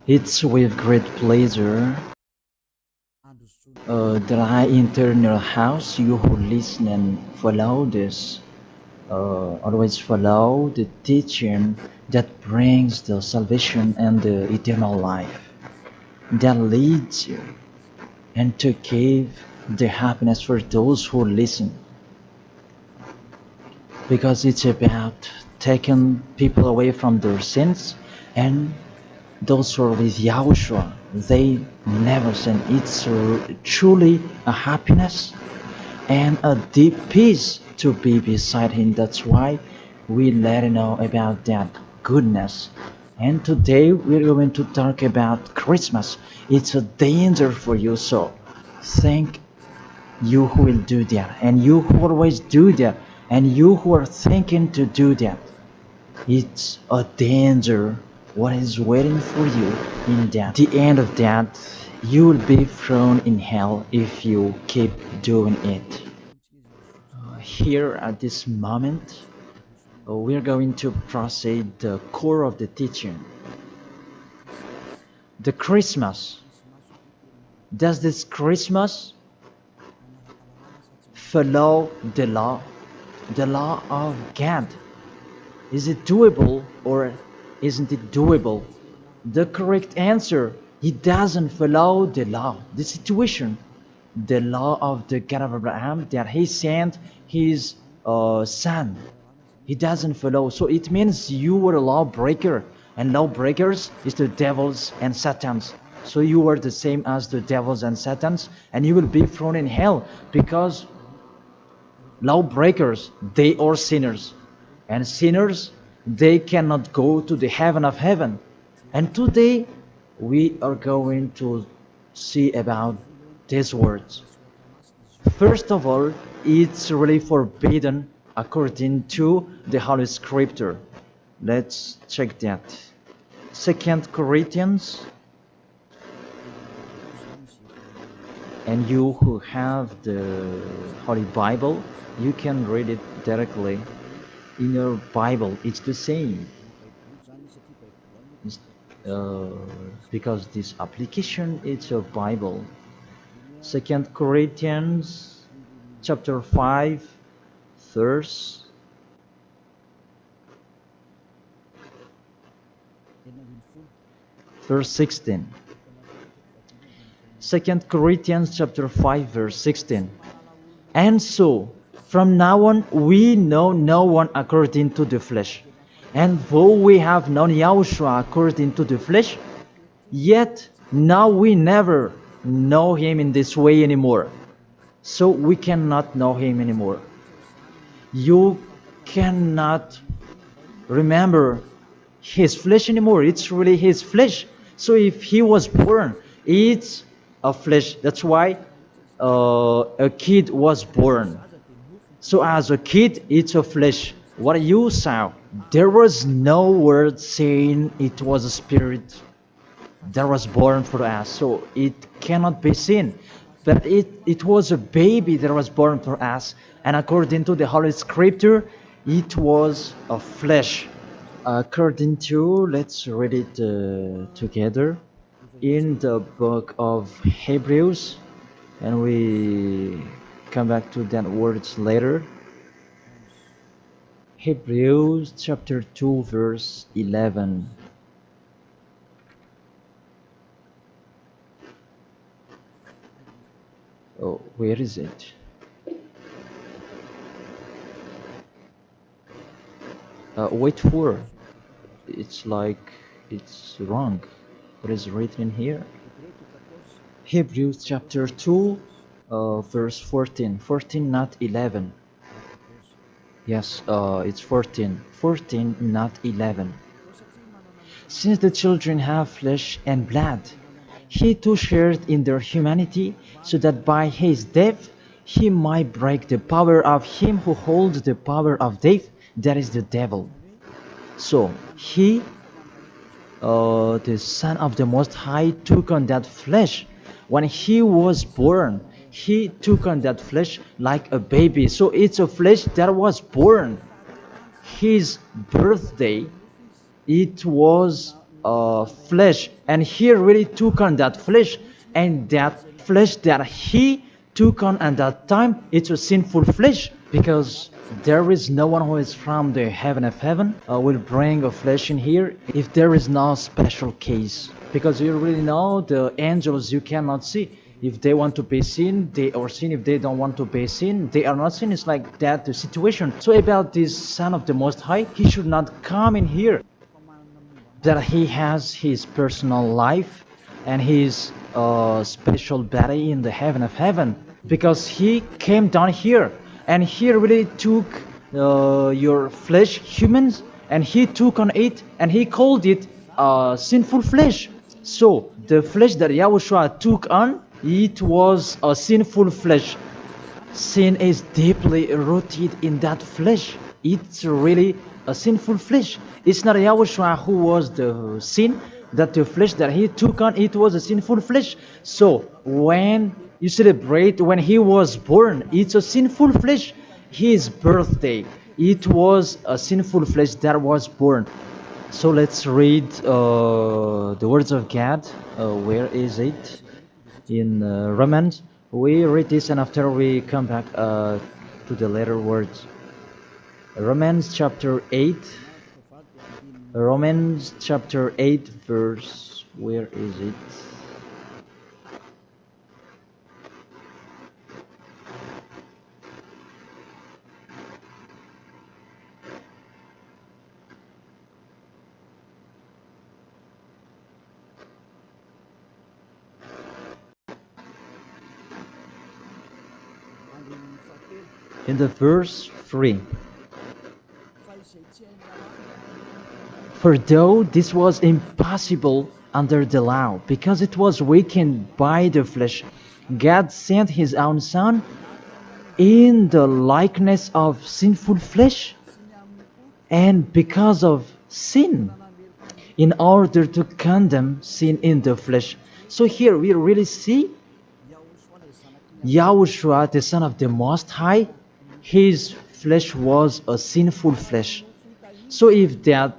It's with great pleasure that I enter your house. You who listen and follow this, always follow the teaching that brings the salvation and the eternal life, that leads you and to give the happiness for those who listen, because it's about taking people away from their sins, and those who are with Yahushua, they never sin. It's truly a happiness and a deep peace to be beside Him. That's why we let you know about that goodness. And today we're going to talk about Christmas. It's a danger for you, so thank you who will do that, and you who always do that, and you who are thinking to do that. It's a danger what is waiting for you in that. The end of that, you will be thrown in hell if you keep doing it. Here at this moment, we're going to proceed the core of the teaching. The Christmas. Does this Christmas follow the law? The law of God? Is it doable or isn't it doable? The correct answer, he doesn't follow the law, the situation, the law of the God of Abraham that he sent his son. He doesn't follow. So it means you were a lawbreaker, and lawbreakers is the devils and satans. So you are the same as the devils and satans, and you will be thrown in hell, because lawbreakers, they are sinners, and sinners, they cannot go to the heaven of heaven. And today we are going to see about these words. First of all, it's really forbidden according to the Holy Scripture. Let's check that. 2 Corinthians, and you who have the Holy Bible, you can read it directly in your Bible. It's the same. Because this application, it's a Bible. 2 Corinthians chapter 5 verse 16. 2 Corinthians chapter 5 verse 16. And so from now on we know no one according to the flesh. And though we have known Yahushua according to the flesh, yet now we never know him in this way anymore. So we cannot know him anymore. You cannot remember his flesh anymore. It's really his flesh. So if he was born, it's a flesh. That's why a kid was born. So as a kid, it's a flesh. What you saw, there was no word saying it was a spirit that was born for us, so it cannot be seen. But it was a baby that was born for us, and according to the Holy Scripture, it was a flesh. According to, let's read it together in the book of Hebrews, and we come back to that words later. Hebrews chapter 2 verse 11. Oh, where is it? Wait for. It's like it's wrong. What is written here? Hebrews chapter 2 verse 14. 14, not 11. Yes, it's 14. 14, not 11. Since the children have flesh and blood, he too shared in their humanity, so that by his death he might break the power of him who holds the power of death, that is the devil. So he, the Son of the Most High, took on that flesh. When he was born, he took on that flesh like a baby. So it's a flesh that was born. His birthday, it was flesh, and he really took on that flesh, and that flesh that he took on at that time, it's a sinful flesh, because there is no one who is from the heaven of heaven will bring a flesh in here if there is no special case, because you really know the angels you cannot see. If they want to be seen, they are seen. If they don't want to be seen, they are not seen. It's like that the situation. So about this Son of the Most High, he should not come in here, that he has his personal life and his special body in the heaven of heaven, because he came down here and he really took your flesh, humans, and he took on it and he called it sinful flesh. So the flesh that Yahushua took on, it was a sinful flesh. Sin is deeply rooted in that flesh. It's really a sinful flesh. It's not Yahushua who was the sin, that the flesh that he took on, it was a sinful flesh. So when you celebrate when he was born, it's a sinful flesh. His birthday, it was a sinful flesh that was born. So let's read the words of God. Where is it? In Romans. We read this and after we come back to the later words. Romans chapter 8. Romans chapter 8 verse, where is it? In the verse 3. For though this was impossible under the law, because it was weakened by the flesh, God sent his own Son in the likeness of sinful flesh, and because of sin, in order to condemn sin in the flesh. So here we really see Yahushua, the Son of the Most High, his flesh was a sinful flesh. So if that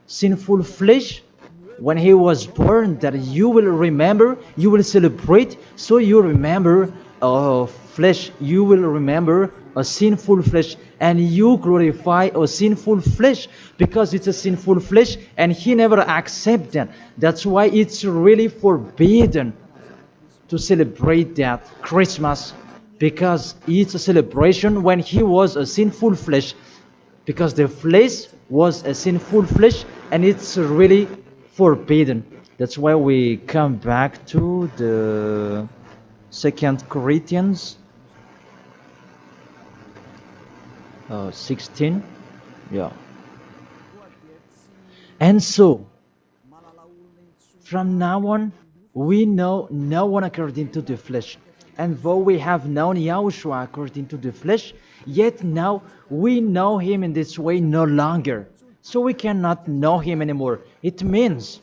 sinful flesh, when he was born, that you will remember, you will celebrate, so you remember flesh, you will remember a sinful flesh, and you glorify a sinful flesh, because it's a sinful flesh, and he never accepts that. That's why it's really forbidden to celebrate that Christmas, because it's a celebration when he was a sinful flesh, because the flesh was a sinful flesh, and it's really forbidden. That's why we come back to the 2 Corinthians 16. Yeah. And so from now on we know no one according to the flesh. And though we have known Yahushua according to the flesh, yet now we know him in this way no longer. So we cannot know him anymore. It means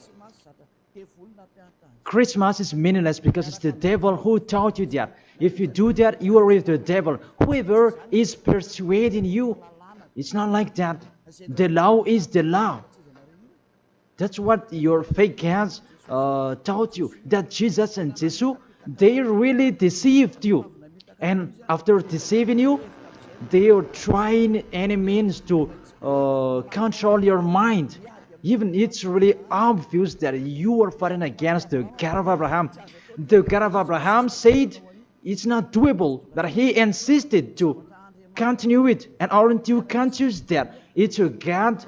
Christmas is meaningless, because it's the devil who taught you that. If you do that, you are with the devil. Whoever is persuading you, it's not like that. The law is the law. That's what your fake gods taught you, that Jesus and Jesus, they really deceived you. And after deceiving you, they are trying any means to control your mind. Even it's really obvious that you are fighting against the God of Abraham. The God of Abraham said it's not doable, that he insisted to continue it. And aren't you conscious that it's a God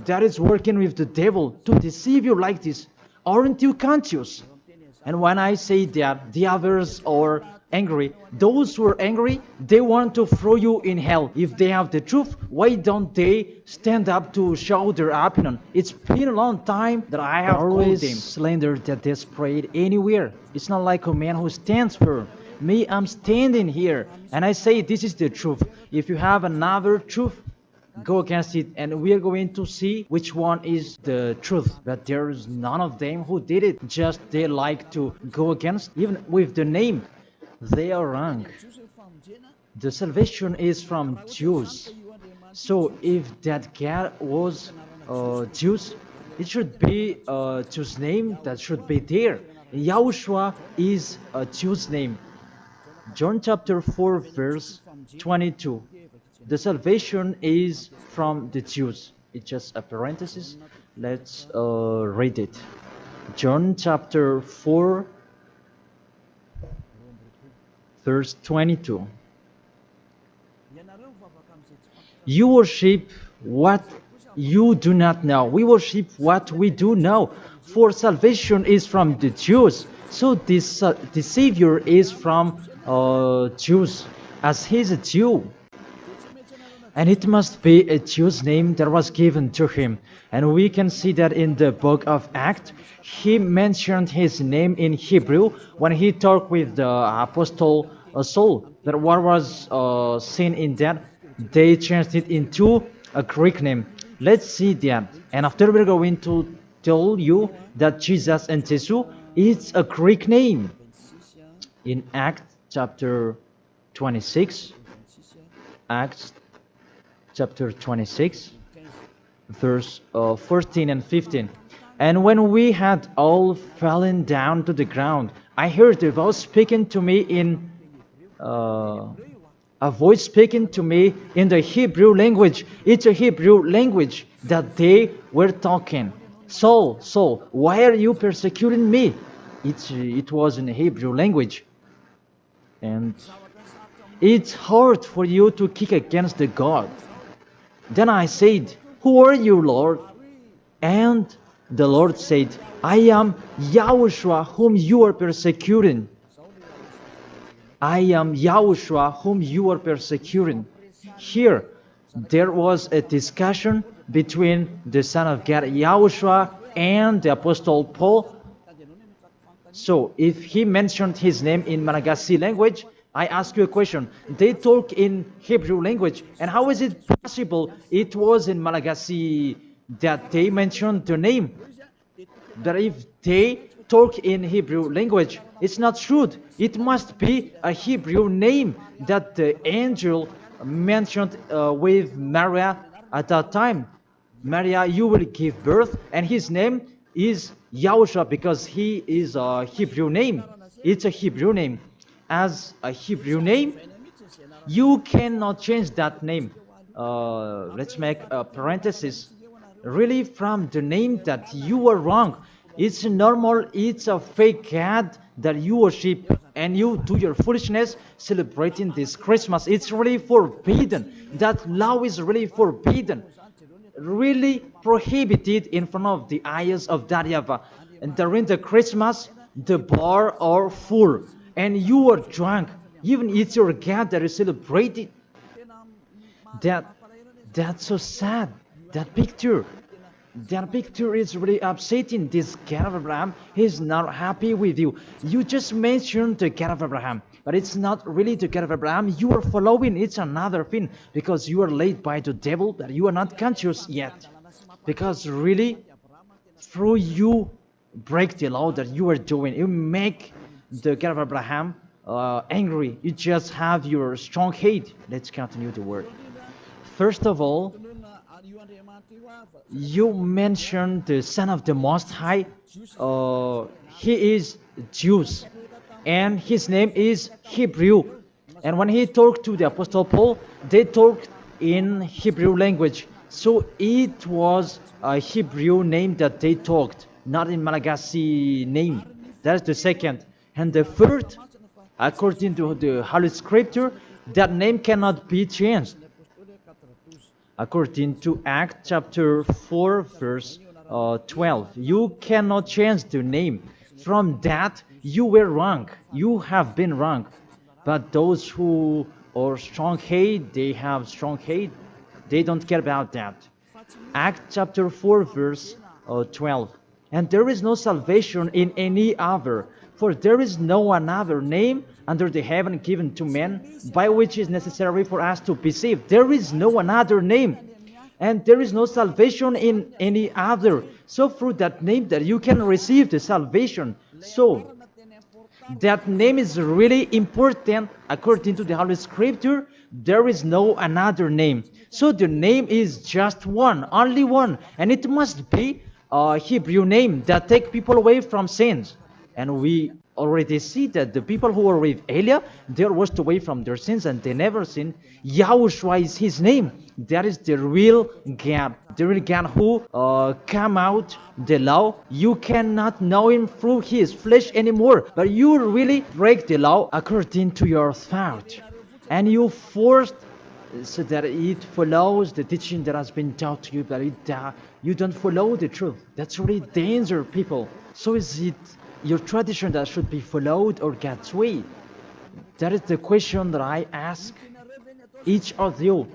that is working with the devil to deceive you like this? Aren't you conscious? And when I say that the others are angry, those who are angry, they want to throw you in hell. If they have the truth, why don't they stand up to show their opinion? It's been a long time that I have always called them slander that they spread anywhere. It's not like a man who stands firm. Me, I'm standing here and I say this is the truth. If you have another truth, go against it, and we are going to see which one is the truth. But there is none of them who did it. Just they like to go against, even with the name. They are wrong. The salvation is from Jews. So if that God was Jews, It should be a Jew's name that should be there. Yahushua is a Jew's name. John chapter 4 verse 22. The salvation is from the Jews. It's just a parenthesis. Let's read it. John chapter 4 verse 22. You worship what you do not know. We worship what we do know. For salvation is from the Jews. So the Savior is from Jews, as he's a Jew. And it must be a Jew's name that was given to him. And we can see that in the book of Acts. He mentioned his name in Hebrew when he talked with the apostle Saul. That what was seen in that, they changed it into a Greek name. Let's see that. And after we're going to tell you that Jesus and Jesus is a Greek name. In Acts chapter 26, Acts chapter 26, verse 14 and 15. And when we had all fallen down to the ground, I heard a voice speaking to me in the Hebrew language. It's a Hebrew language that they were talking. Saul, Saul, why are you persecuting me? It was in Hebrew language. And it's hard for you to kick against the God. Then I said, who are you, Lord? And the Lord said, I am Yahushua whom you are persecuting. I am Yahushua whom you are persecuting. Here, there was a discussion between the Son of God, Yahushua, and the Apostle Paul. So, if he mentioned his name in Malagasy language, I ask you a question. They talk in Hebrew language, and how is it possible it was in Malagasy that they mentioned the name? That if they talk in Hebrew language, it's not true. It must be a Hebrew name that the angel mentioned with Maria at that time. Maria, you will give birth, and his name is Yahushua because he is a Hebrew name. It's a Hebrew name. As a Hebrew name, you cannot change that name. Let's make a parenthesis. Really, from the name that you are wrong. It's normal, it's a fake God that you worship and you do your foolishness celebrating this Christmas. It's really forbidden. That law is really forbidden. Really prohibited in front of the eyes of YAHVAH. And during the Christmas, the bar are full. And you are drunk. Even it's your God that is celebrated. That's so sad. That picture is really upsetting. This God of Abraham is not happy with you. You just mentioned the God of Abraham, but it's not really the God of Abraham you are following. It's another thing because you are led by the devil that you are not conscious yet. Because really, through you break the law that you are doing, you make the God of Abraham angry. You just have your strong hate. Let's continue the word. First of all, you mentioned the Son of the Most High. He is Jews, and his name is Hebrew. And when he talked to the Apostle Paul, they talked in Hebrew language. So it was a Hebrew name that they talked, not in Malagasy name. That's the second. And the third, according to the Holy Scripture, that name cannot be changed. According to Acts chapter 4 verse 12, you cannot change the name. From that, you were wrong. You have been wrong. But those who are strong hate, they have strong hate. They don't care about that. Acts chapter 4 verse 12. And there is no salvation in any other, for there is no another name under the heaven given to men by which is necessary for us to be saved. There is no another name, and there is no salvation in any other. So through that name that you can receive the salvation. So that name is really important according to the Holy Scripture. There is no another name. So the name is just one, only one, and it must be Hebrew name that take people away from sins. And we already see that the people who were with Elia, they were washed away from their sins and they never sinned. Yahushua is his name. That is the real God. The real God who come out the law. You cannot know him through his flesh anymore. But you really break the law according to your thought. And you forced so that it follows the teaching that has been taught to you, but you don't follow the truth. That's really danger, people. So is it your tradition that should be followed or God's way? That is the question that I ask each of you.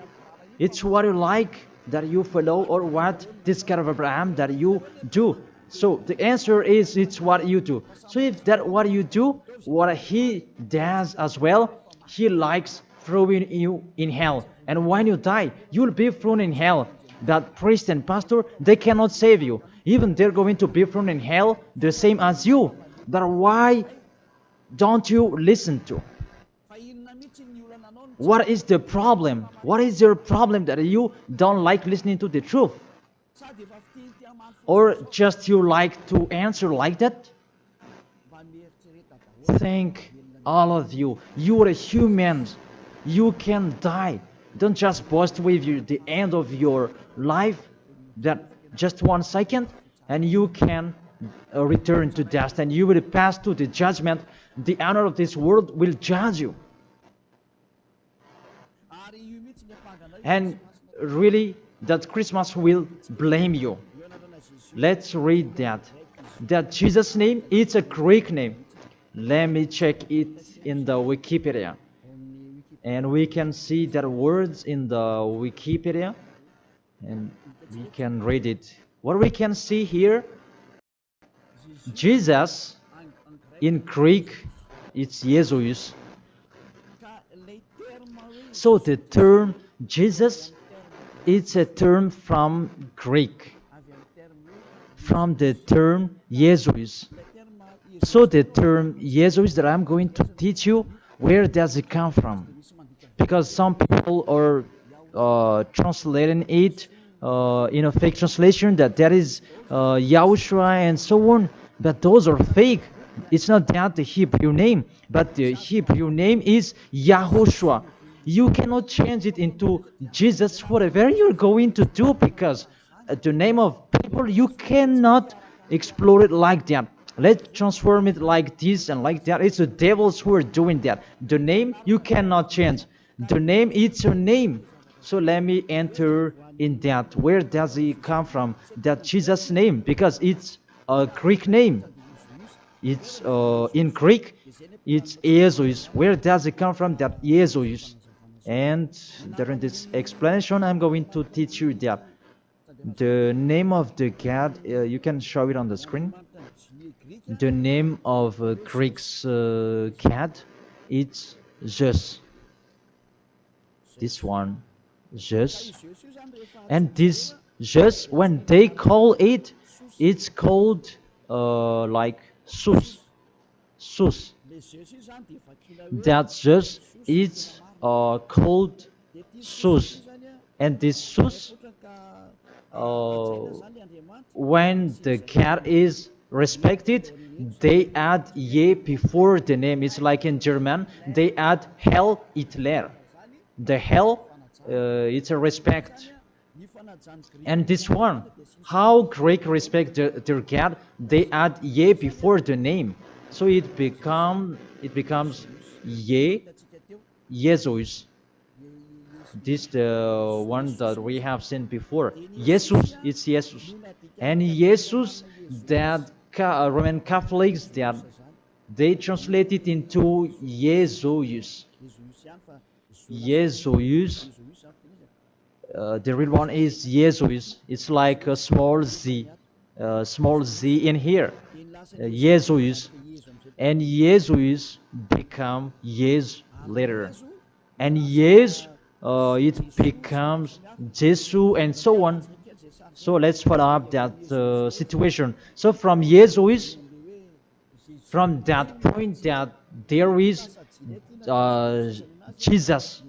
It's what you like that you follow or what this God of Abraham that you do. So the answer is it's what you do. So if that what you do, what he does as well, he likes throwing you in hell. And when you die, you'll be thrown in hell. That priest and pastor, they cannot save you. Even they're going to be thrown in hell the same as you. But why don't you listen to? What is the problem? What is your problem that you don't like listening to the truth? Or just you like to answer like that? Thank all of you. You are humans. You can die. Don't just boast with you the end of your life, that just 1 second, and you can return to dust, and you will pass to the judgment. The honor of this world will judge you. And really, that Christmas will blame you. Let's read that. That Jesus' name, it's a Greek name. Let me check it in the Wikipedia. And we can see that words in the Wikipedia. And we can read it. What we can see here, Jesus, in Greek, it's Jesus. So the term Jesus, it's a term from Greek, from the term Jesus. So the term Jesus that I'm going to teach you, where does it come from? Because some people are translating it in a fake translation that is Yahushua and so on, but those are fake. It's not that the Hebrew name, but the Hebrew name is YAHOSHUA. You cannot change it into Jesus, whatever you're going to do, because the name of people, you cannot explore it like that. Let's transform it like this and like that. It's the devils who are doing that. The name, you cannot change. The name, it's your name. So let me enter in that. Where does it come from? That Jesus' name, because it's a Greek name. It's in Greek, it's Jesus. Where does it come from? That Jesus. And during this explanation, I'm going to teach you that the name of the God, you can show it on the screen. The name of Greek's God, it's Zeus. This one, Zeus. And this Zeus, when they call it, it's called like Sus. Sus. That Zeus, it's called Sus. And this Sus, when the God is respected, they add ye before the name. It's like in German, they add Hell Hitler. The hell, it's a respect. And this one, how Greek respect their God, they add ye before the name. So it becomes ye, Jesus. This the one that we have seen before. Jesus, it's Jesus. And Jesus, that Roman Catholics, that they translate it into Jesus. Jesus. The real one is Jesus. It's like a small z in here. Jesus. And Jesus become Yes later. And Yes, it becomes Jesus and so on. So let's follow up that situation. So from Jesus, from that point that there is Jesus,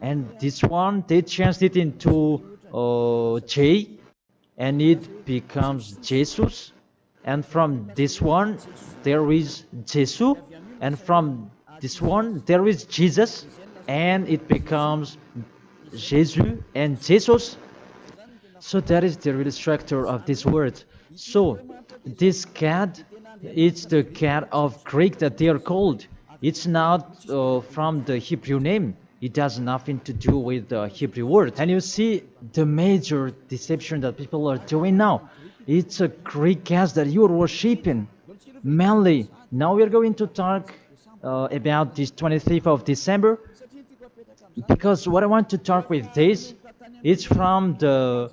and this one they changed it into J, and it becomes Jesus. And from this one, there is Jesus. And from this one, there is Jesus. And it becomes Jesus and Jesus. So that is the real structure of this word. So this cat, it's the cat of Greek that they are called. It's not from the Hebrew name. It has nothing to do with the Hebrew word. And you see the major deception that people are doing now. It's a Greek cat that you are worshipping. Mainly, now we are going to talk about this 25th of December. Because what I want to talk with this, it's from the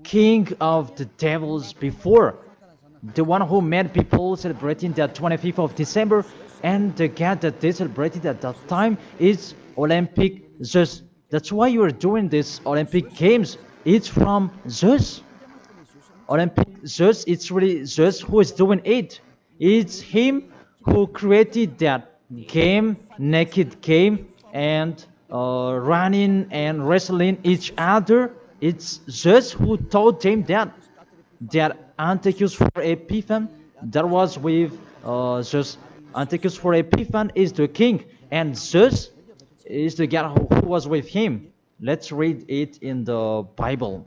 king of the devils before, the one who made people celebrating the 25th of December, and the god that they celebrated at that time is Olympic Zeus. That's why you are doing this Olympic Games. It's from Zeus. Olympic Zeus, it's really Zeus who is doing it. It's him who created that game, naked game, and running and wrestling each other. It's Zeus who taught them that Antiochus for Epiphan, that was with Zeus. Antiochus for Epiphan is the king, and Zeus is the god who was with him. Let's read it in the Bible.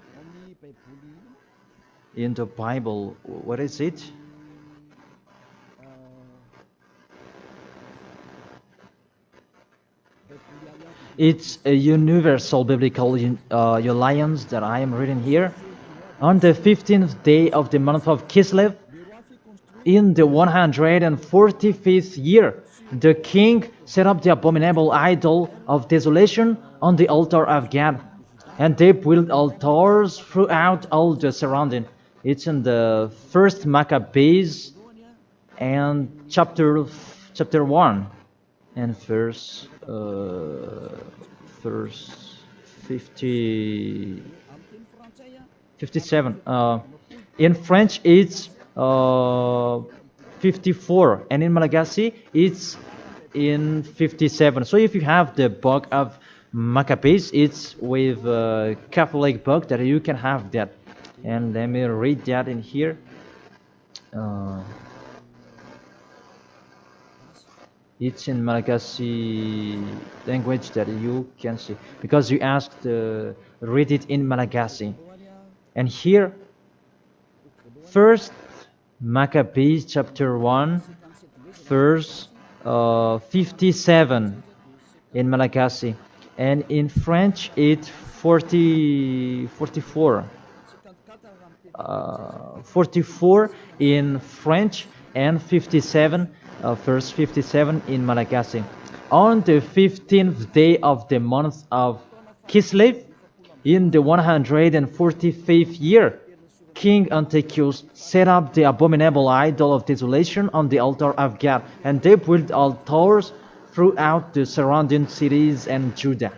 In the Bible, what is it? It's a universal biblical alliance that I am reading here. On the 15th day of the month of Kislev, in the 145th year, the king set up the abominable idol of desolation on the altar of God, and they built altars throughout all the surrounding. It's in the first Maccabees and chapter 1 and verse 57. In French, it's 54, and in Malagasy, it's in 57. So if you have the book of Maccabees, it's with a Catholic book that you can have that. And let me read that in here. It's in Malagasy language that you can see, because you asked read it in Malagasy. And here, first Maccabees chapter 1, verse 57 in Malagasy, and in French it's 44 in French, and 57 verse 57 in Malagasy. On the 15th day of the month of Kislev, in the 145th year, King Antiochus set up the abominable idol of desolation on the altar of God, and they built altars throughout the surrounding cities and Judah.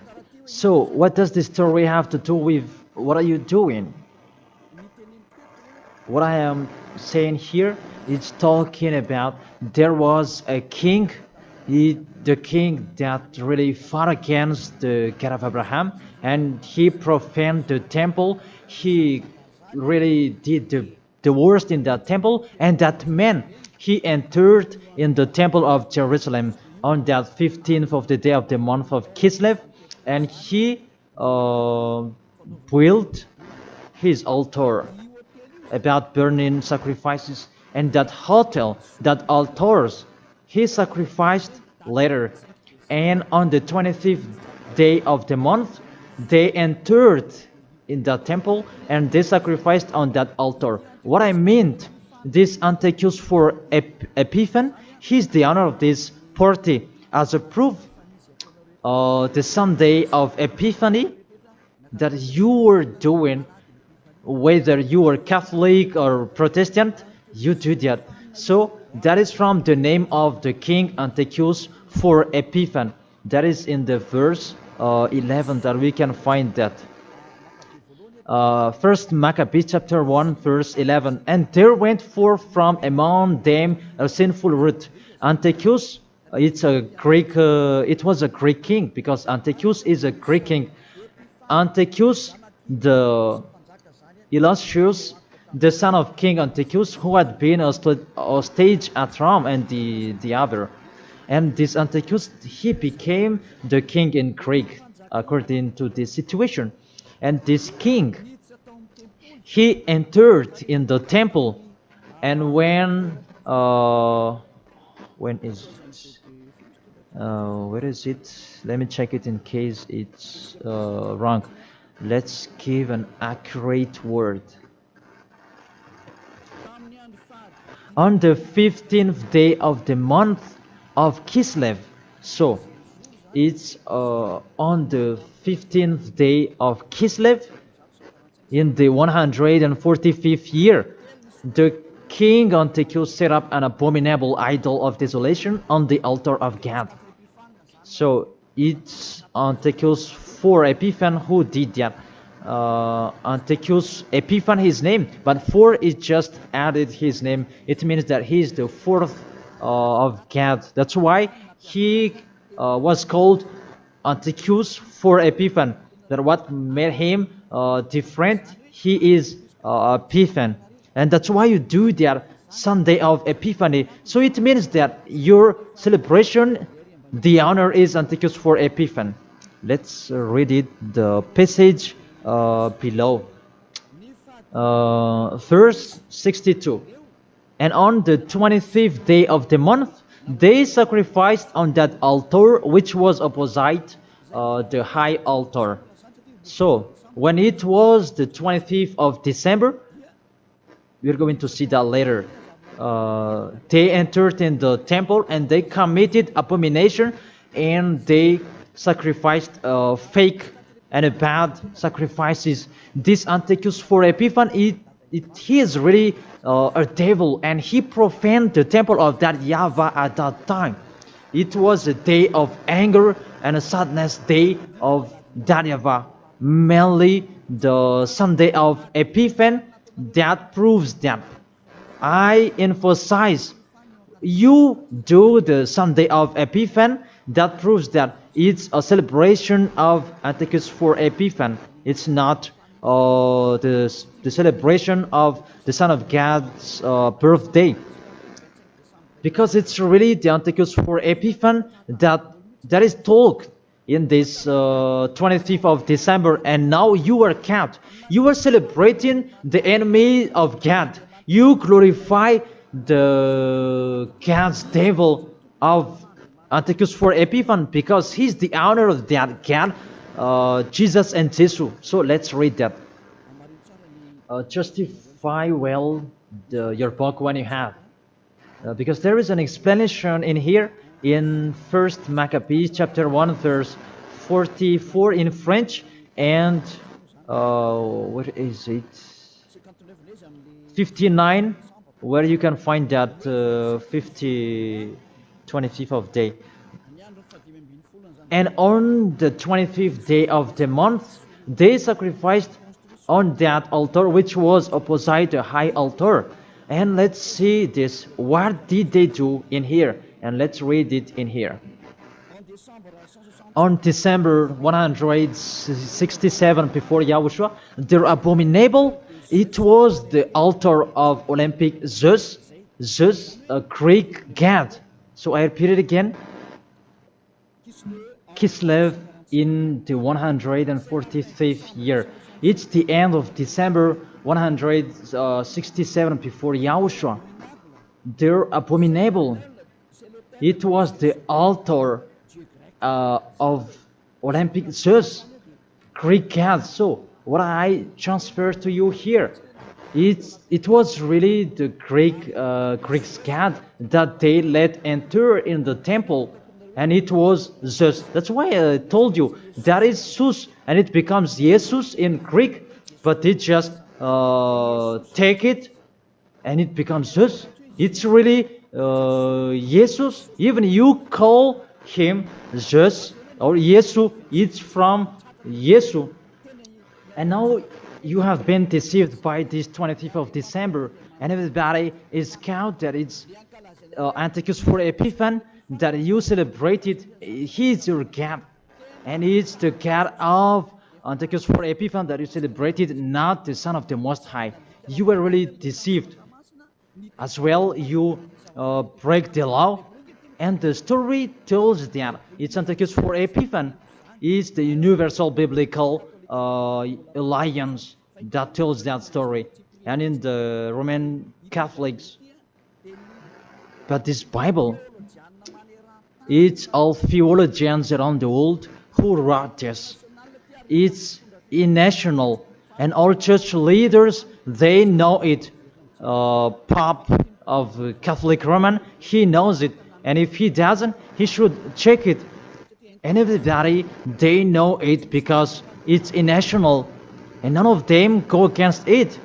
So, what does this story have to do with what are you doing? What I am saying here is talking about there was a king, the king that really fought against the God of Abraham, and he profaned the temple. He really did the worst in that temple, and that man, he entered in the temple of Jerusalem on that 15th of the day of the month of Kislev, and he built his altar about burning sacrifices, and that hotel, that altars, he sacrificed later. And on the 25th day of the month, they entered in that temple and they sacrificed on that altar. What I meant, this Antiochus for Epiphan, he's the owner of this party. As a proof, the Sunday of Epiphany that you were doing, whether you are Catholic or Protestant, you do that. So that is from the name of the king Antiochus for Epiphan. That is in the verse 11 that we can find that. First Maccabees chapter 1 verse 11. And there went forth from among them a sinful root. Antiochus, it was a Greek king, because Antiochus is a Greek king. Antiochus, Illustrious, the son of King Antiochus, who had been a stage at Rome and the other. And this Antiochus, he became the king in Greek, according to this situation. And this king, he entered in the temple, and when is it? Where is it? Let me check it in case it's wrong. Let's give an accurate word. On the 15th day of the month of Kislev. So it's on the 15th day of Kislev in the 145th year. The king Antiochus set up an abominable idol of desolation on the altar of God. So it's Antiochus IV Epiphan who did that. Antiochus Epiphan his name, but 4 is just added his name. It means that he is the fourth of God. That's why he was called Antiochus IV Epiphan. That what made him different. He is Epiphan, and that's why you do that Sunday of Epiphany. So it means that your celebration, the honor is Antiochus IV Epiphan. Let's read it, the passage below. Verse 62. And on the 25th day of the month, they sacrificed on that altar which was opposite the high altar. So when it was the 25th of December, we're going to see that later. They entered in the temple and they committed abomination, and they sacrificed fake and bad sacrifices. This Antiochus IV Epiphan, he is really a devil, and he profaned the temple of that YAHVAH at that time. It was a day of anger and a sadness day of that YAHVAH. Mainly the Sunday of Epiphan, that proves that. I emphasize, you do the Sunday of Epiphan, that proves that it's a celebration of Antiochus IV Epiphan. It's not the celebration of the Son of God's birthday, because it's really the Antiochus IV Epiphan that is told in this 25th of December, and now you are kept. You are celebrating the enemy of God. You glorify the God's devil of Antiochus IV Epiphan, because he's the honor of that God, Jesus and Jesus. So let's read that. Justify well your book when you have. Because there is an explanation in here in 1st Maccabees chapter 1 verse 44 in French, and what is it, 59, where you can find that 25th of day. And on the 25th day of the month, they sacrificed on that altar which was opposite the high altar. And let's see this. What did they do in here? And let's read it in here. On December 167 before Yahushua, their abominable, it was the altar of Olympic Zeus, a Greek god. So I repeat it again. Kislev in the 145th year. It's the end of December 167 before Yahushua. Their abominable, it was the altar of Olympic Zeus, Greek god. So what I transfer to you here, it was really the Greek god that they let enter in the temple, and it was Zeus. That's why I told you that is Zeus, and it becomes Jesus in Greek, but they just take it and it becomes Zeus. It's really Jesus. Even you call him Zeus or Yesu, it's from Yesu. And now you have been deceived by this 25th of December, and everybody is count that it's Antiochus IV Epiphan that you celebrated. He is your God, and it's the God of Antiochus for Epiphan that you celebrated not the Son of the Most High. You were really deceived. As well, you break the law. And the story tells that it's Antiochus for Epiphan is the universal biblical alliance that tells that story. And in the Roman Catholics, but this Bible, it's all theologians around the world who wrote this. It's national, and all church leaders, they know it. Pope of Catholic Roman, he knows it, and if he doesn't, he should check it. And everybody, they know it because it's national, and none of them go against it.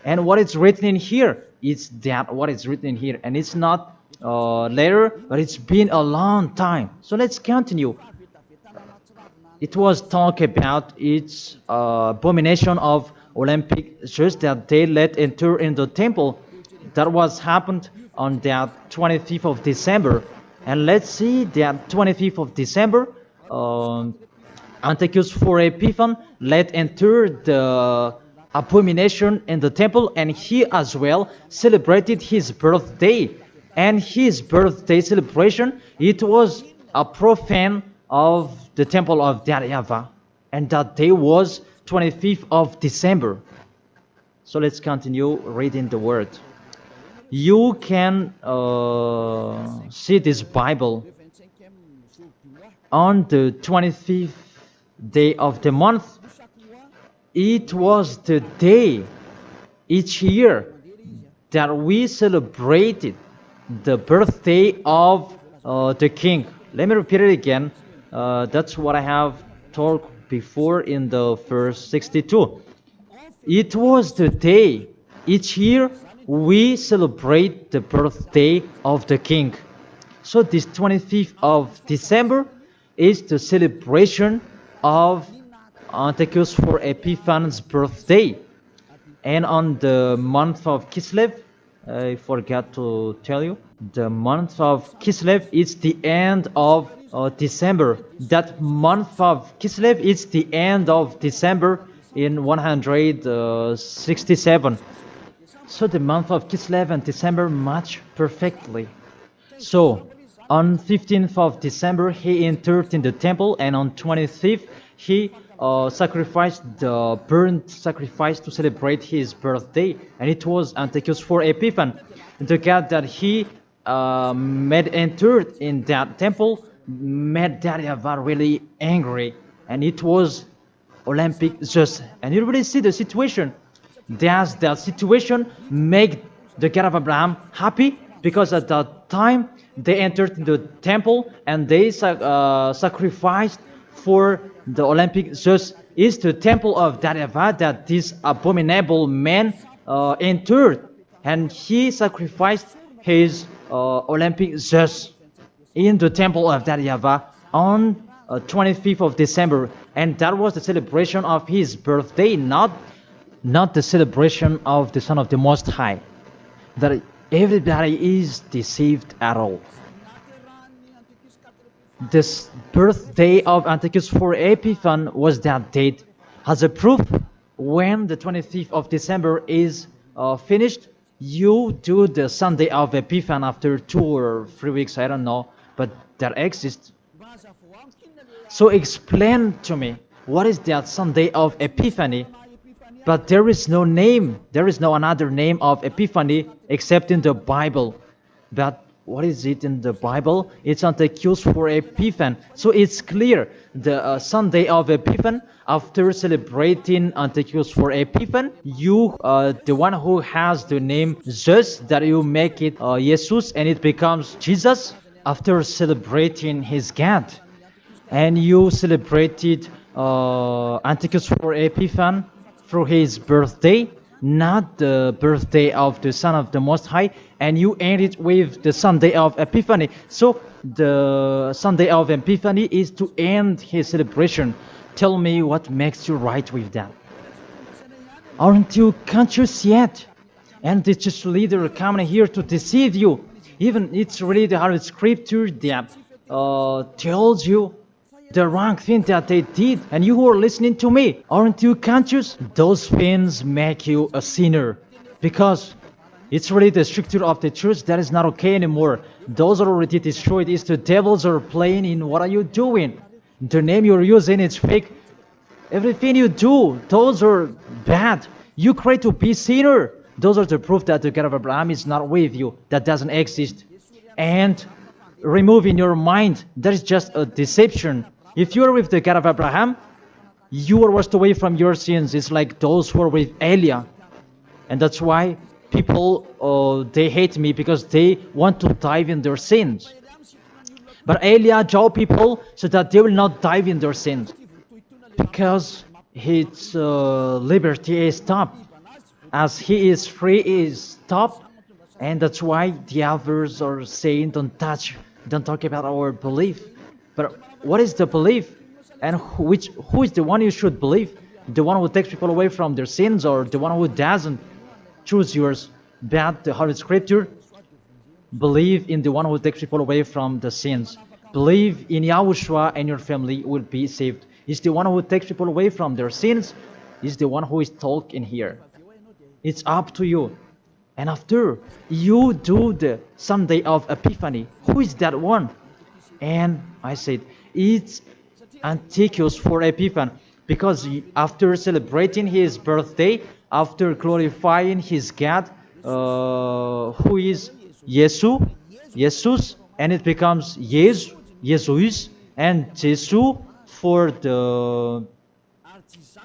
And what is written in here, it's that what is written in here, and it's not later, but it's been a long time. So let's continue. It was talk about its abomination of Olympic Jews that they let enter in the temple. That was happened on that 25th of December. And let's see that 25th of December, Antiochus for Epiphan let enter the abomination in the temple, and he as well celebrated his birthday. And his birthday celebration, it was a profane of the temple of YAHVAH, and that day was 25th of December. So let's continue reading the word. You can see this Bible on the 25th day of the month. It was the day each year that we celebrated the birthday of the king. Let me repeat it again. That's what I have told before in the verse 62. It was the day each year we celebrate the birthday of the king. So this 25th of December is the celebration of Antiochus for Epiphan's birthday. And on the month of Kislev, I forgot to tell you, the month of Kislev is the end of December. That month of Kislev is the end of December in 167. So the month of Kislev and December match perfectly. So on 15th of December he entered in the temple, and on 25th he sacrificed the burnt sacrifice to celebrate his birthday, and it was Antiochus for Epiphan. The God that he made entered in that temple made YAHVAH really angry, and it was Olympic Zeus. And you really see the situation. Does that situation make the God of Abraham happy? Because at that time they entered into the temple and they sacrificed for the Olympic Zeus. Is the temple of YAHVAH that this abominable man entered, and he sacrificed his Olympic Zeus in the temple of YAHVAH on 25th of December, and that was the celebration of his birthday, not the celebration of the Son of the Most High. That everybody is deceived at all. This birthday of Antiochus for Epiphan was that date. As a proof, when the 25th of December is finished, you do the Sunday of Epiphan after 2 or 3 weeks, I don't know, but that exists. So explain to me, what is that Sunday of Epiphany? But there is no name, there is no another name of Epiphany except in the Bible. But what is it in the Bible? It's Antiochus for Epiphan. So it's clear, the Sunday of Epiphan, after celebrating Antiochus for Epiphan, you, the one who has the name Zeus, that you make it Jesus, and it becomes Jesus, after celebrating his God. And you celebrated Antiochus for Epiphan through his birthday, not the birthday of the Son of the Most High, and you end it with the Sunday of Epiphany. So the Sunday of Epiphany is to end his celebration. Tell me what makes you right with that. Aren't you conscious yet? And the church leader coming here to deceive you. Even it's really the Holy Scripture that tells you the wrong thing that they did, and you who are listening to me, aren't you conscious? Those things make you a sinner, because it's really the structure of the church that is not okay anymore. Those are already destroyed. It's the devils are playing in what are you doing. The name you're using is fake. Everything you do, those are bad. You cry to be sinner. Those are the proof that the God of Abraham is not with you. That doesn't exist. And remove in your mind, that is just a deception. If you are with the God of Abraham, you are washed away from your sins. It's like those who are with Elia. And that's why people, they hate me, because they want to dive in their sins. But Elia told people so that they will not dive in their sins, because his liberty is stopped. As he is free, he is stopped. And that's why the others are saying, don't talk about our belief. But what is the belief? And who is the one you should believe? The one who takes people away from their sins, or the one who doesn't? Choose yours. But the Holy Scripture, believe in the one who takes people away from the sins. Believe in Yahushua, and your family will be saved. It's the one who takes people away from their sins. Is the one who is talking here. It's up to you. And after you do the Sunday of Epiphany, who is that one? And I said, it's Antiochus for Epiphany, because after celebrating his birthday, after glorifying his God, who is Jesus, and it becomes Jesus, and Jesus for the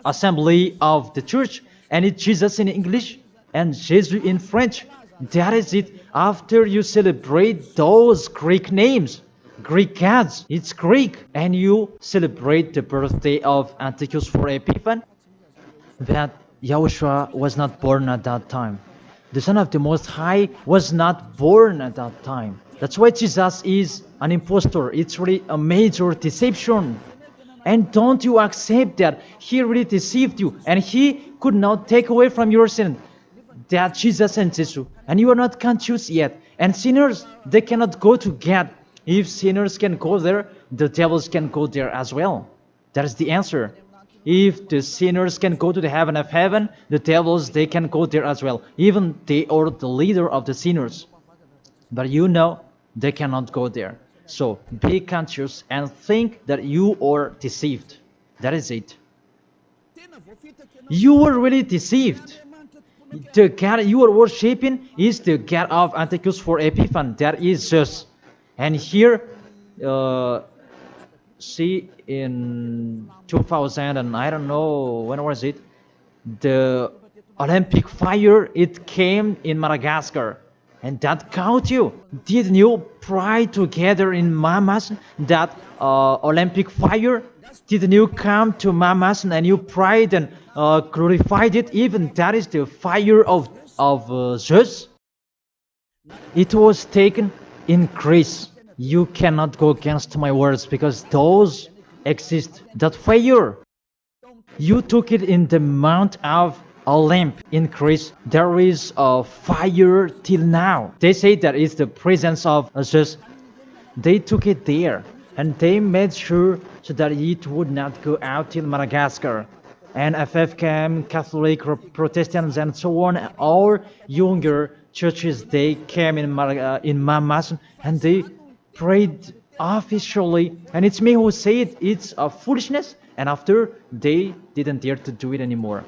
assembly of the church, and it's Jesus in English and Jesus in French. That is it. After you celebrate those Greek names, Greek gods, it's Greek, and you celebrate the birthday of Antiochus for Epiphany, that Yahushua was not born at that time. The Son of the Most High was not born at that time. That's why Jesus is an impostor. It's really a major deception. And don't you accept that he really deceived you, and he could not take away from your sin. That Jesus and Jesus, and you are not conscious yet. And sinners, they cannot go to God. If sinners can go there, the devils can go there as well. That is the answer. If the sinners can go to the heaven of heaven, the devils, they can go there as well. Even they are the leader of the sinners. But you know, they cannot go there. So be conscious and think that you are deceived. That is it. You were really deceived. The God you are worshipping is the God of Antiochus for Epiphany. That is Zeus. And here, see, in 2000, and I don't know when was it, the Olympic fire, it came in Madagascar, and that caught you. Didn't you pray together in Mamas that Olympic fire? Didn't you come to Mamas and you prayed and glorified it? Even that is the fire of Zeus. It was taken in Greece. You cannot go against my words, because those exist. That fire, you took it in the Mount of Olymp in Greece. There is a fire till now. They say that it's the presence of Zeus. They took it there, and they made sure so that it would not go out till Madagascar. And FFKM, Catholic, Protestants, and so on, all younger churches, they came in Mamas, and they prayed officially. And it's me who said it's a foolishness, and after they didn't dare to do it anymore,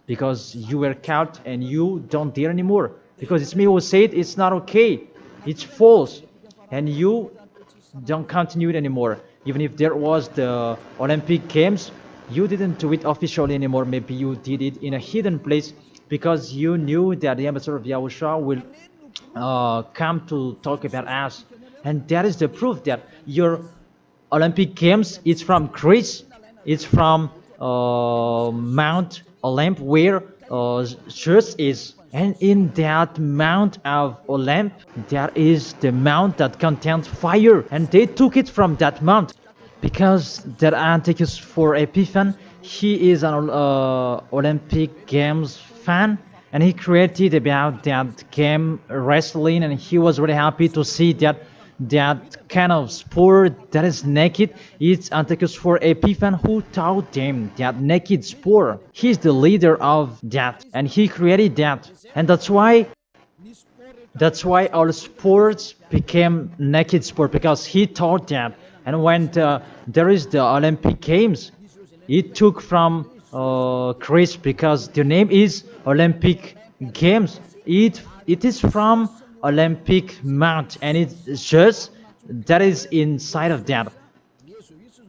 because you were caught and you don't dare anymore, because it's me who said it's not okay, it's false, and you don't continue it anymore. Even if there was the Olympic Games, you didn't do it officially anymore. Maybe you did it in a hidden place, because you knew that the ambassador of YAHOSHUAH will come to talk about us. And that is the proof that your Olympic Games, it's from Greece, it's from Mount Olymp, where Zeus is. And in that Mount of Olymp, there is the mount that contains fire. And they took it from that mount, because that Antiochus for Epiphany, he is an Olympic Games fan, and he created about that game wrestling, and he was really happy to see that that kind of sport that is naked. It's Antiochus for Epiphan who taught them that naked sport. He's the leader of that, and he created that, and that's why all sports became naked sport, because he taught that. And when there is the Olympic Games, it took from Greece, because the name is Olympic Games. It is from Olympic Mount, and it's just that is inside of that,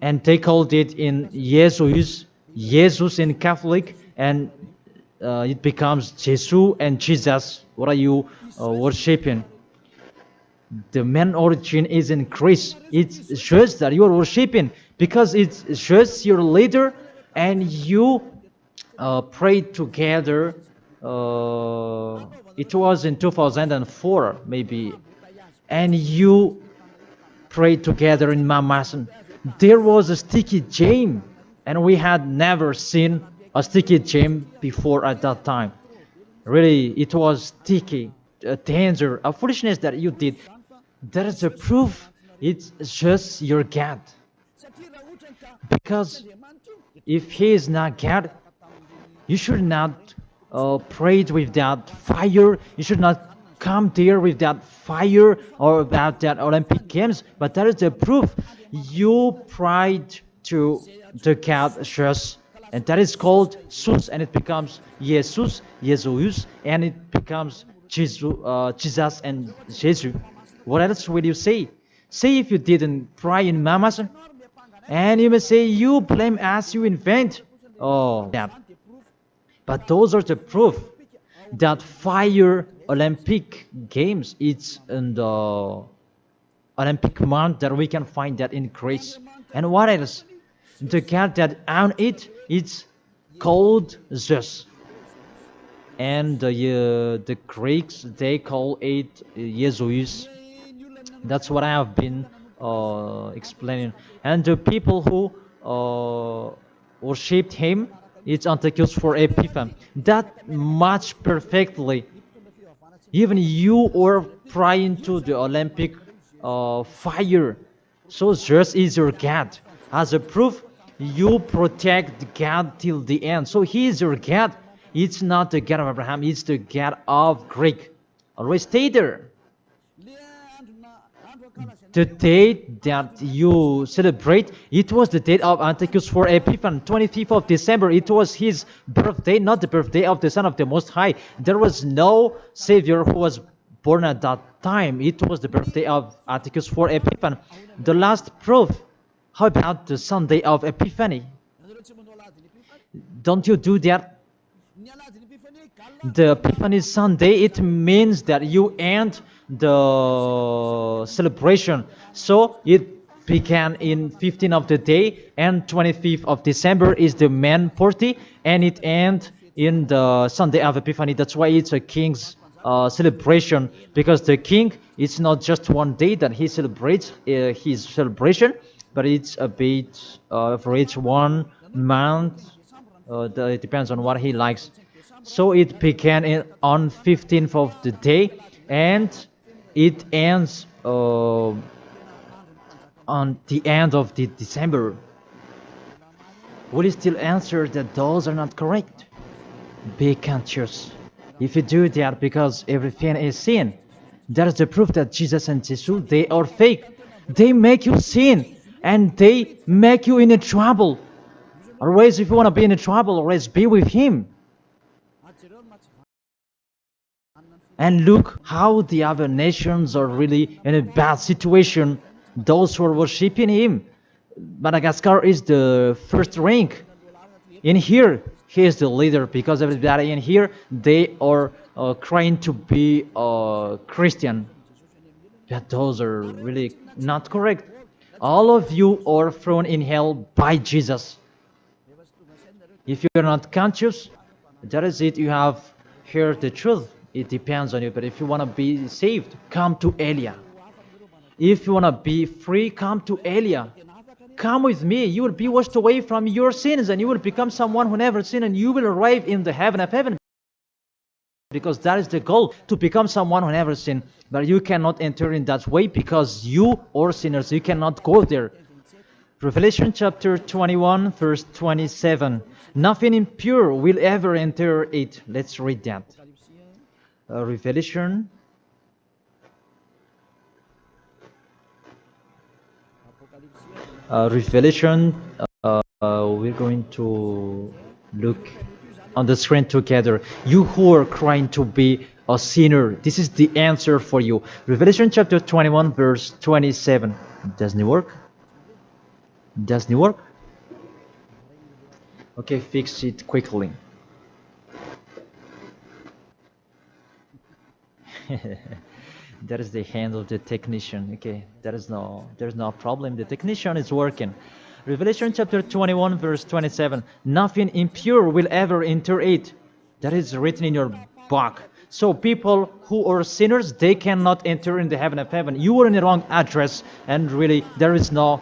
and they called it in Jesus in Catholic, and it becomes Jesus and Jesus. What are you worshiping? The main origin is in Greece. It's just that you are worshiping because it's just your leader, and you pray together. It was in 2004 maybe, and you pray together in Mamasan. There was a sticky jam, and we had never seen a sticky jam before at that time. Really, it was sticky, a danger, a foolishness that you did. That is a proof it's just your God. Because if He is not God, you should not pray with that fire. You should not come there with that fire or about that Olympic Games. But that is the proof you prayed to the God just, and that is called Jesus, and it becomes Jesus, and it becomes Jesus and Jesus. What else will you say? Say if you didn't pray in Mamasan, and you may say you blame us, you invent. Oh, that. But those are the proof that fire Olympic Games, it's in the Olympic month that we can find that in Greece. And what else? The God that on it, it's called Zeus. And the Greeks, they call it Jesus. That's what I have been explaining. And the people who worshipped him, it's Antiochus for Epiphan. That much perfectly. Even you are praying to the Olympic fire. So Zeus is your God. As a proof, you protect God till the end. So He is your God. It's not the God of Abraham. It's the God of Greek. Always stay there. The date that you celebrate, it was the date of Antiochus for Epiphan, 25th of December. It was his birthday, not the birthday of the Son of the Most High. There was no Savior who was born at that time. It was the birthday of Antiochus for Epiphan. The last proof, how about the Sunday of Epiphany? Don't you do that? The Epiphany Sunday, it means that you end the celebration. So it began in 15th of the day, and 25th of December is the main party, and it ends in the Sunday of Epiphany. That's why it's a king's celebration, because the king, it's not just one day that he celebrates his celebration, but it's a bit for each 1 month. It depends on what he likes. So it began on 15th of the day, and it ends on the end of the December. Will you still answer that those are not correct? Be conscious. If you do that, because everything is sin, that is the proof that Jesus and Jesus, they are fake. They make you sin, and they make you in a trouble. Always, if you want to be in a trouble, always be with Him. And look how the other nations are really in a bad situation. Those who are worshipping Him. Madagascar is the first rank. In here, he is the leader, because everybody in here, they are trying to be Christian. But those are really not correct. All of you are thrown in hell by Jesus. If you're not conscious, that is it. You have heard the truth. It depends on you. But if you want to be saved, come to Elia. If you want to be free, come to Elia. Come with me. You will be washed away from your sins, and you will become someone who never sinned, and you will arrive in the heaven of heaven. because that is the goal, to become someone who never sinned. But you cannot enter in that way because you are sinners. You cannot go there. Revelation chapter 21, verse 27. Nothing impure will ever enter it. Let's read that. Revelation. We're going to look on the screen together. You who are crying to be a sinner, this is the answer for you. Revelation chapter 21, verse 27. Doesn't it work? Doesn't it work? Okay, fix it quickly. That is the hand of the technician. Okay, there's no problem. The technician is working. Revelation chapter 21, verse 27. Nothing impure will ever enter it. That is written in your book. So people who are sinners, they cannot enter in the heaven of heaven. You are in the wrong address, and really there is no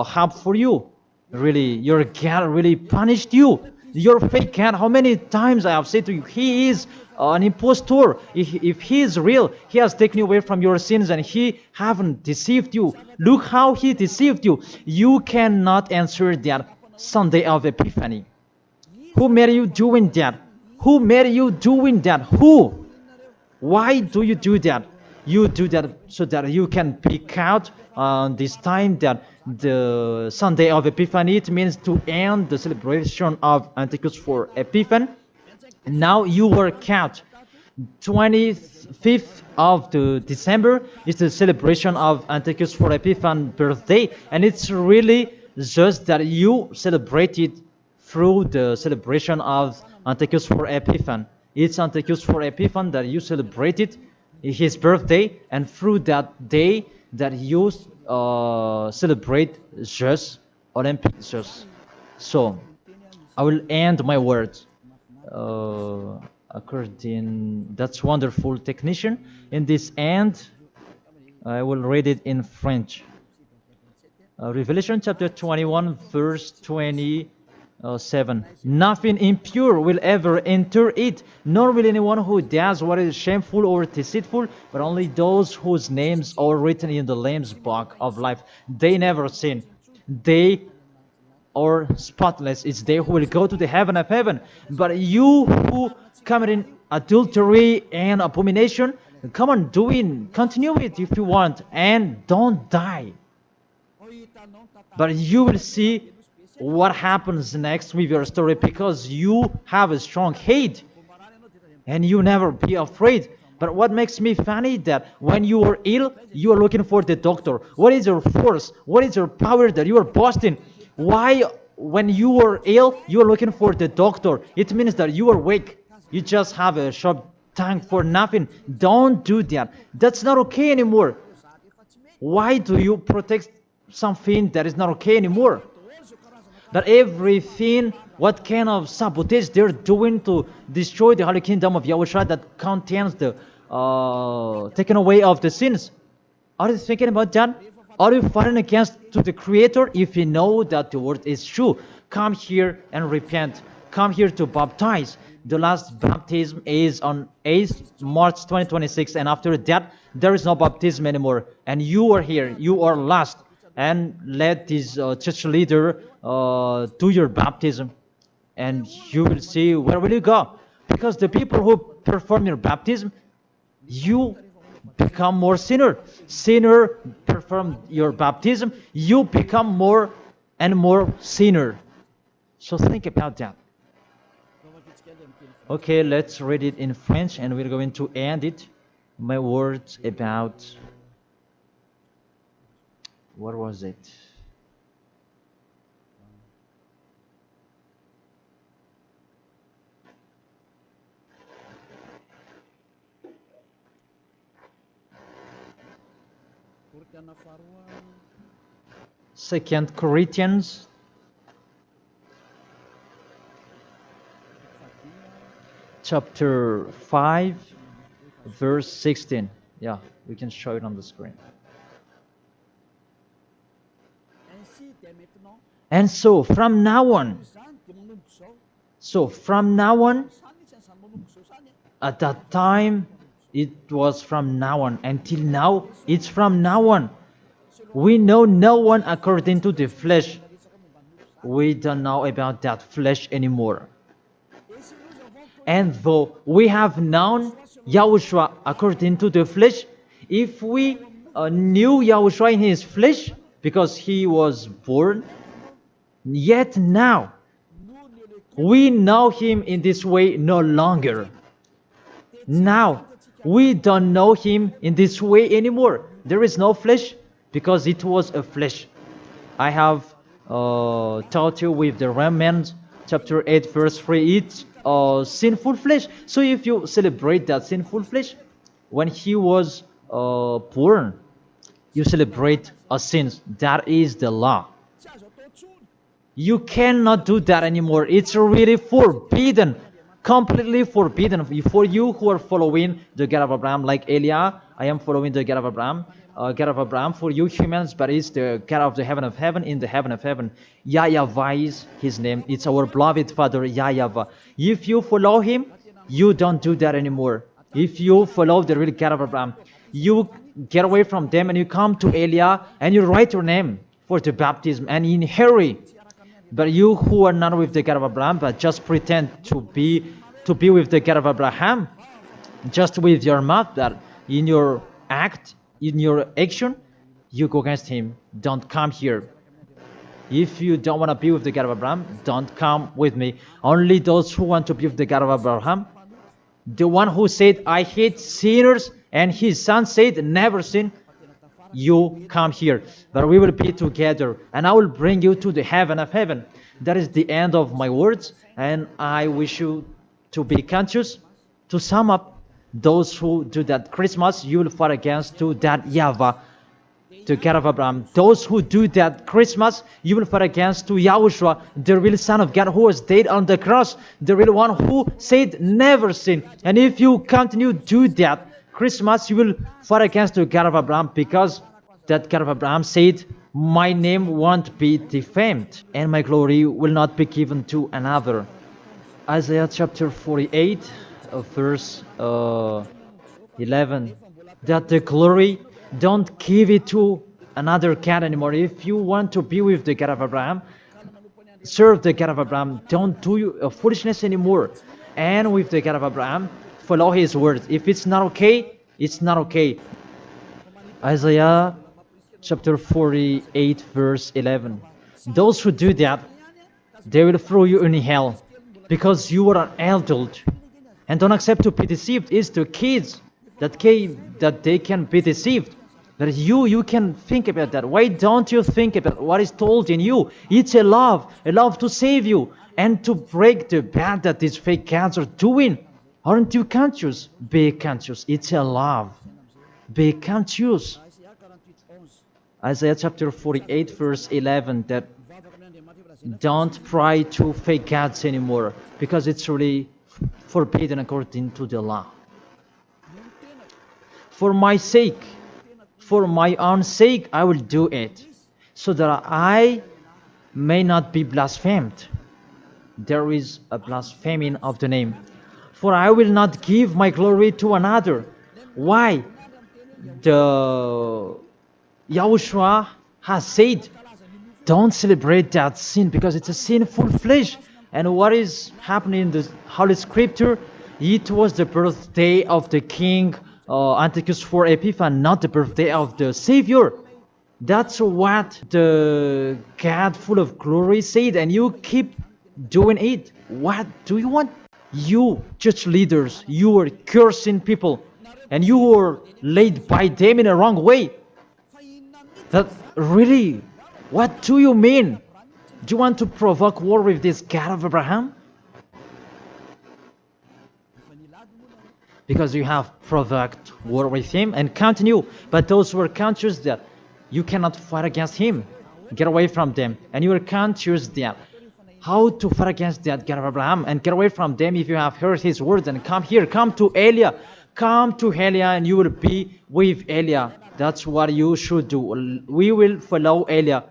help for you. Really, your God really punished you. Your fake God, how many times I have said to you, he is an impostor. If he is real, he has taken you away from your sins and he haven't deceived you. Look how he deceived you. You cannot answer that Sunday of Epiphany. Who made you doing that? Who made you doing that? Who? Why do you do that? You do that so that you can pick out this time that the Sunday of Epiphany, it means to end the celebration of Antichrist for Epiphany. Now you work out. 25th of the December is the celebration of Antichrist for Epiphany birthday, and it's really just that you celebrate it through the celebration of Antichrist for Epiphany. It's Antichrist for Epiphany that you celebrate it, his birthday, and through that day that you celebrate just Olympic just. So I will end my words according. That's wonderful, technician. In this end, I will read it in French. Revelation chapter 21, verse 27. Nothing impure will ever enter it, nor will anyone who does what is shameful or deceitful, but only those whose names are written in the Lamb's book of life. They never sin. They are spotless. It's they who will go to the heaven of heaven. But you who commit adultery and abomination, come on, continue it if you want, and don't die. But you will see what happens next with your story, because you have a strong hate and you never be afraid. But what makes me funny that when you are ill, you are looking for the doctor. What is your force? What is your power that you are boasting? Why, when you are ill, you are looking for the doctor? It means that you are weak. You just have a sharp tongue for nothing. Don't do that. That's not okay anymore. Why do you protect something that is not okay anymore? That everything, what kind of sabotage they're doing to destroy the Holy Kingdom of YAHOSHUAH that contains the taken away of the sins. Are you thinking about that? Are you fighting against to the Creator? If you know that the word is true, come here and repent. Come here to baptize. The last baptism is on 8th March 2026, and after that, there is no baptism anymore. And you are here. You are lost. And let this church leader do your baptism, and you will see where will you go. Because the people who perform your baptism, you become more sinner. Sinner perform your baptism, you become more and more sinner. So think about that. Okay, let's read it in French, and we're going to end it. My words about, what was it? Second Corinthians chapter 5 verse 16. Yeah, we can show it on the screen. And so from now on, At that time, it was from now on. Until now, it's from now on. We know no one according to the flesh. We don't know about that flesh anymore. And though we have known Yahushua according to the flesh, if we knew Yahushua in his flesh, because he was born, yet now we know him in this way no longer. Now we don't know him in this way anymore. There is no flesh because it was a flesh. I have taught you with the Romans chapter 8 verse 3, it's sinful flesh. So if you celebrate that sinful flesh, when he was born, you celebrate a sin. That is the law. You cannot do that anymore. It's really forbidden, completely forbidden. For you who are following the God of Abraham, like Elia, I am following the God of Abraham. God of Abraham, for you humans, but it's the God of the heaven of heaven, in the heaven of heaven. YAHVAH is his name. It's our beloved Father, YAHVAH. If you follow him, you don't do that anymore. If you follow the real God of Abraham, you get away from them and you come to Elia and you write your name for the baptism and in hurry. But you who are not with the God of Abraham, but just pretend to be with the God of Abraham, just with your mouth, that in your act, in your action, you go against him. Don't come here. If you don't want to be with the God of Abraham, don't come with me. Only those who want to be with the God of Abraham, the one who said, I hate sinners, and his son said, never sin, you come here. But we will be together, and I will bring you to the heaven of heaven. That is the end of my words, and I wish you to be conscious. To sum up, those who do that Christmas, you will fight against to that YAHVAH, the God of Abraham. Those who do that Christmas, you will fight against to Yahushua, the real Son of God who was dead on the cross, the real one who said never sin. And if you continue to do that Christmas, you will fight against the God of Abraham, because that God of Abraham said, my name won't be defamed and my glory will not be given to another. Isaiah chapter 48 verse 11, that the glory, don't give it to another God anymore. If you want to be with the God of Abraham, serve the God of Abraham, don't do foolishness anymore. And with the God of Abraham, follow his words. If it's not okay, it's not okay. Isaiah chapter 48 verse 11, those who do that, they will throw you in hell, because you are an adult. And don't accept to be deceived. It's the kids that they can be deceived. But you can think about that. Why don't you think about what is told in you? It's a love to save you and to break the bad that these fake gods are doing. Aren't you conscious? Be conscious. It's a love. Be conscious. Isaiah chapter 48 verse 11, that don't pray to fake gods anymore, because it's really forbidden according to the law. For my sake, for my own sake, I will do it, so that I may not be blasphemed. There is a blaspheming of the name. For I will not give my glory to another. Why? The Yahushua has said, don't celebrate that sin, because it's a sinful flesh. And what is happening in the Holy Scripture? It was the birthday of the king Antiochus IV Epiphanes, not the birthday of the Savior. That's what the God full of glory said, and you keep doing it. What do you want? You church leaders, you are cursing people, and you are led by them in a wrong way. That really, what do you mean? Do you want to provoke war with this God of Abraham? Because you have provoked war with him and continue. But those who are conscious that you cannot fight against him, get away from them. And you are conscious that how to fight against that God of Abraham and get away from them. If you have heard his words, and come here, come to Elia. Come to Elia and you will be with Elia. That's what you should do. We will follow Elia.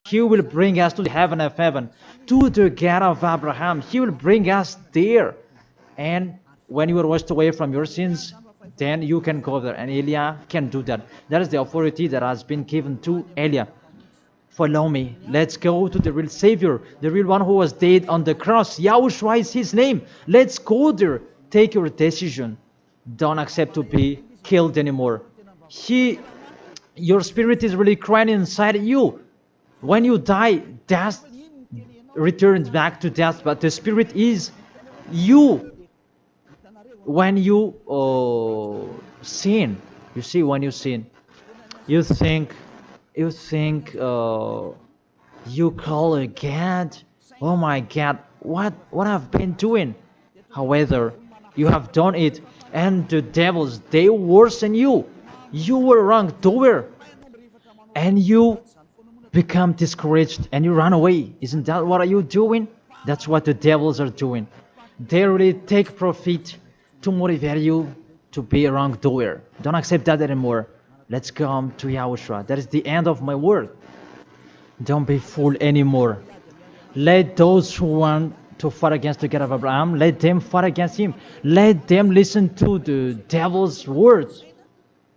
He will bring us to the heaven of heaven, to the God of Abraham. He will bring us there. And when you are washed away from your sins, then you can go there. And Elijah can do that. That is the authority that has been given to Elijah. Follow me. Let's go to the real Savior, the real one who was dead on the cross. Yahushua is his name. Let's go there. Take your decision. Don't accept to be killed anymore. Your spirit is really crying inside you. When you die, death returns back to death, but the spirit is you. When you sin, you see, when you sin, you think you call a God, oh my God, what I've been doing. However, you have done it, and the devils, they worsen you. You were wrongdoer, and you become discouraged, and you run away. Isn't that what are you doing? That's what the devils are doing. They really take profit to motivate you to be a wrongdoer. Don't accept that anymore. Let's come to Yahushua. That is the end of my word. Don't be fooled anymore. Let those who want to fight against the God of Abraham, let them fight against him. Let them listen to the devil's words.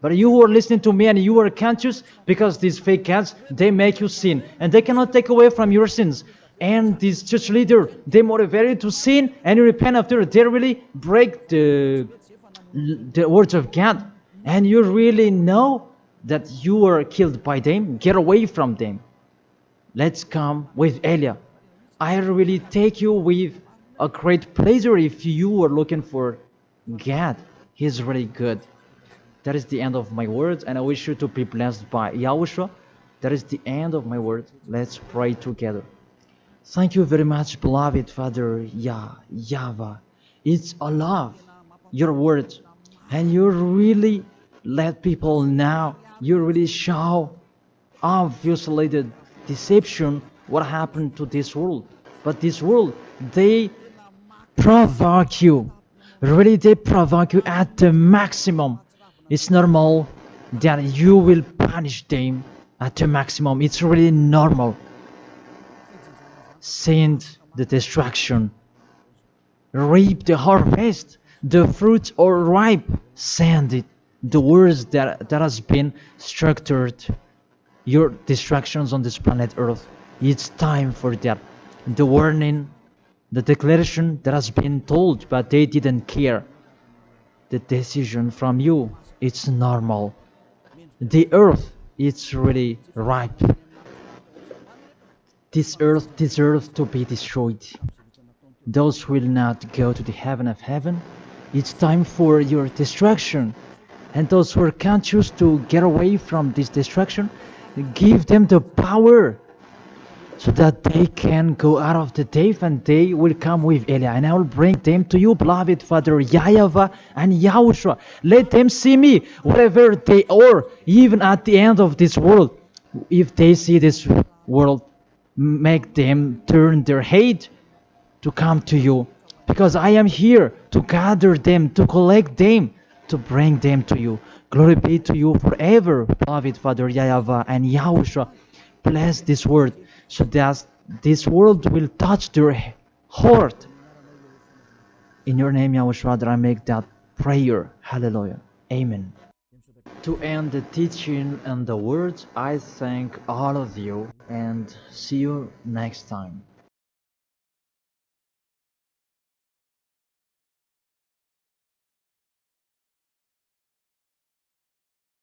But you who are listening to me and you are conscious, because these fake gods, they make you sin. And they cannot take away from your sins. And this church leader, they motivate you to sin and you repent after. They really break the words of God. And you really know that you were killed by them. Get away from them. Let's come with Elia. I really take you with a great pleasure if you are looking for God. He's really good. That is the end of my words, and I wish you to be blessed by Yahushua. That is the end of my words. Let's pray together. Thank you very much, beloved Father YAHVAH. It's a love, your words, and you really let people know. You really show obviously the deception, what happened to this world. But this world, they provoke you. Really, they provoke you at the maximum. It's normal that you will punish them at the maximum. It's really normal. Send the destruction. Reap the harvest. The fruits are ripe. Send it. The words that has been structured. Your distractions on this planet Earth. It's time for that. The warning, the declaration that has been told, but they didn't care. The decision from you. It's normal. The earth, it's really ripe. This earth deserves to be destroyed. Those who will not go to the heaven of heaven, it's time for your destruction. And those who are conscious to get away from this destruction, give them the power so that they can go out of the cave and they will come with Elia. And I will bring them to you, beloved Father YAHVAH and Yahushua. Let them see me wherever they are, even at the end of this world. If they see this world, make them turn their head to come to you. Because I am here to gather them, to collect them, to bring them to you. Glory be to you forever, beloved Father YAHVAH and Yahushua. Bless this word, so that this world will touch their heart. In your name, Yahushua, that I make that prayer. Hallelujah. Amen. To end the teaching and the words, I thank all of you and see you next time.